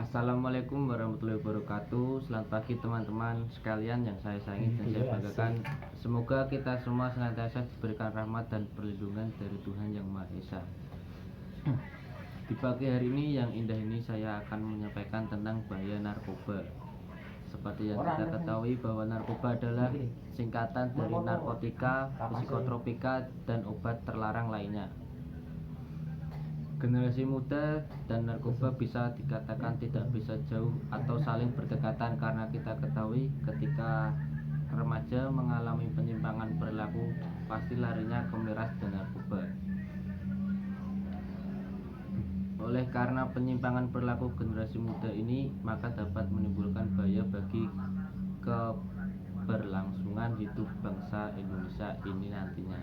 Assalamualaikum warahmatullahi wabarakatuh. Selamat pagi teman-teman sekalian yang saya sayangi dan saya banggakan. Semoga kita semua senantiasa diberikan rahmat dan perlindungan dari Tuhan Yang Maha Esa. Di pagi hari ini yang indah ini saya akan menyampaikan tentang bahaya narkoba. Seperti yang kita ketahui bahwa narkoba adalah singkatan dari narkotika, psikotropika, dan obat terlarang lainnya. Generasi muda dan narkoba bisa dikatakan tidak bisa jauh atau saling berdekatan karena kita ketahui ketika remaja mengalami penyimpangan perilaku pasti larinya ke miras dan narkoba. Oleh karena penyimpangan perilaku generasi muda ini maka dapat menimbulkan bahaya bagi keberlangsungan hidup bangsa Indonesia ini nantinya.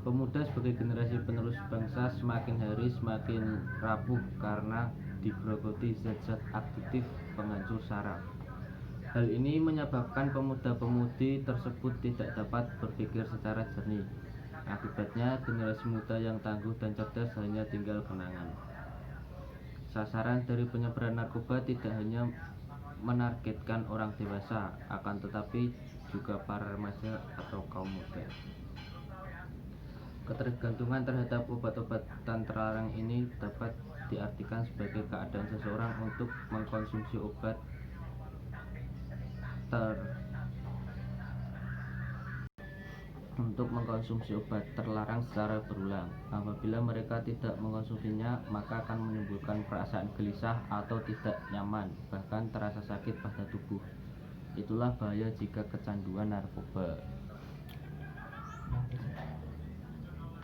Pemuda sebagai generasi penerus bangsa semakin hari semakin rapuh karena digerogoti zat-zat aktif penghancur saraf. Hal ini menyebabkan pemuda-pemudi tersebut tidak dapat berpikir secara jernih. Akibatnya generasi muda yang tangguh dan cerdas hanya tinggal kenangan. Sasaran dari penyebaran narkoba tidak hanya menargetkan orang dewasa, akan tetapi juga para remaja atau kaum muda. Ketergantungan terhadap obat-obatan terlarang ini dapat diartikan sebagai keadaan seseorang untuk mengkonsumsi obat terlarang secara berulang. Apabila mereka tidak mengkonsumsinya, maka akan menimbulkan perasaan gelisah atau tidak nyaman, bahkan terasa sakit pada tubuh. Itulah bahaya jika kecanduan narkoba.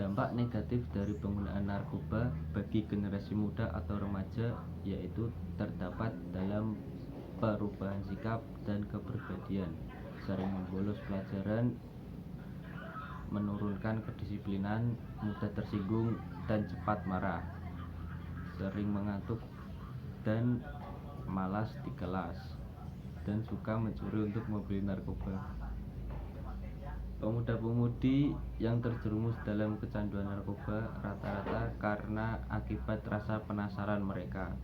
Dampak negatif dari penggunaan narkoba bagi generasi muda atau remaja yaitu terdapat dalam perubahan sikap dan kepribadian, sering membolos pelajaran, menurunkan kedisiplinan, mudah tersinggung dan cepat marah, sering mengantuk dan malas di kelas, dan suka mencuri untuk membeli narkoba. Pemuda-pemudi yang terjerumus dalam kecanduan narkoba rata-rata karena akibat rasa penasaran mereka.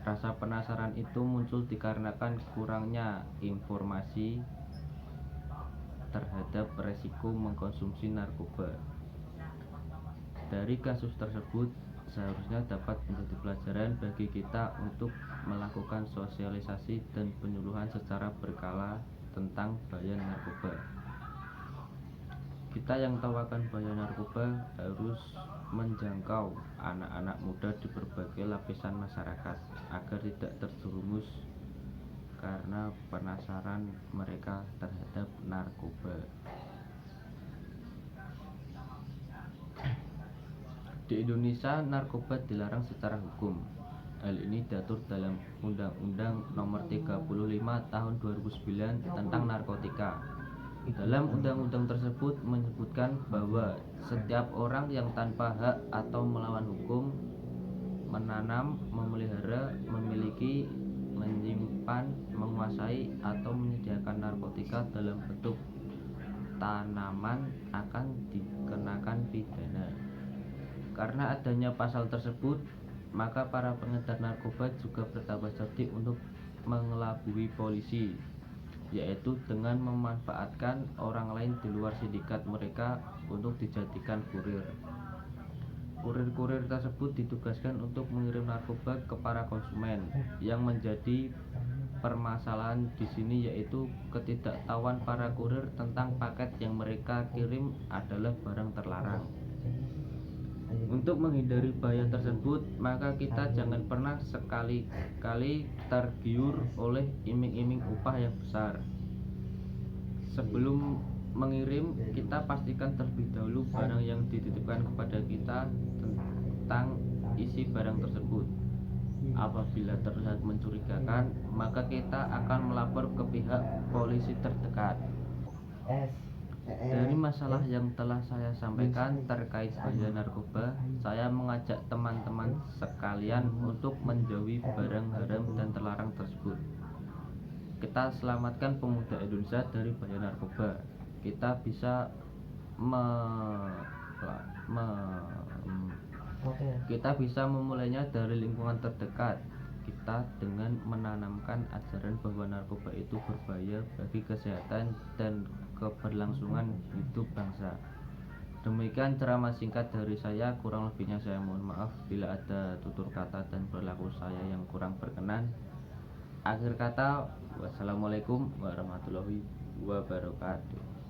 Rasa penasaran itu muncul dikarenakan kurangnya informasi terhadap resiko mengkonsumsi narkoba. Dari kasus tersebut seharusnya dapat menjadi pelajaran bagi kita untuk melakukan sosialisasi dan penyuluhan secara berkala tentang bahaya narkoba. Kita yang tahu akan bahaya narkoba harus menjangkau anak-anak muda di berbagai lapisan masyarakat agar tidak terjerumus karena penasaran mereka terhadap narkoba. Di Indonesia, narkoba dilarang secara hukum. Hal ini diatur dalam Undang-Undang Nomor 35 Tahun 2009 tentang narkotika. Dalam undang-undang tersebut menyebutkan bahwa setiap orang yang tanpa hak atau melawan hukum menanam, memelihara, memiliki, menyimpan, menguasai, atau menyediakan narkotika dalam bentuk tanaman akan dikenakan pidana. Karena adanya pasal tersebut, maka para pengedar narkoba juga bertambah cerdik untuk mengelabui polisi, yaitu dengan memanfaatkan orang lain di luar sindikat mereka untuk dijadikan kurir. Kurir-kurir tersebut ditugaskan untuk mengirim narkoba ke para konsumen. Yang menjadi permasalahan di sini yaitu ketidaktahuan para kurir tentang paket yang mereka kirim adalah barang terlarang. Untuk menghindari bahaya tersebut, maka kita jangan pernah sekali-kali tergiur oleh iming-iming upah yang besar. Sebelum mengirim, kita pastikan terlebih dahulu barang yang dititipkan kepada kita tentang isi barang tersebut. Apabila terlihat mencurigakan, maka kita akan melapor ke pihak polisi terdekat. Dari masalah yang telah saya sampaikan terkait bahaya narkoba, saya mengajak teman-teman sekalian untuk menjauhi barang haram dan terlarang tersebut. Kita selamatkan pemuda Indonesia dari bahaya narkoba. Kita bisa Kita bisa memulainya dari lingkungan terdekat kita dengan menanamkan ajaran bahwa narkoba itu berbahaya bagi kesehatan dan keberlangsungan hidup bangsa. Demikian ceramah singkat dari saya, kurang lebihnya saya mohon maaf bila ada tutur kata dan perilaku saya yang kurang berkenan. Akhir kata, wassalamualaikum warahmatullahi wabarakatuh.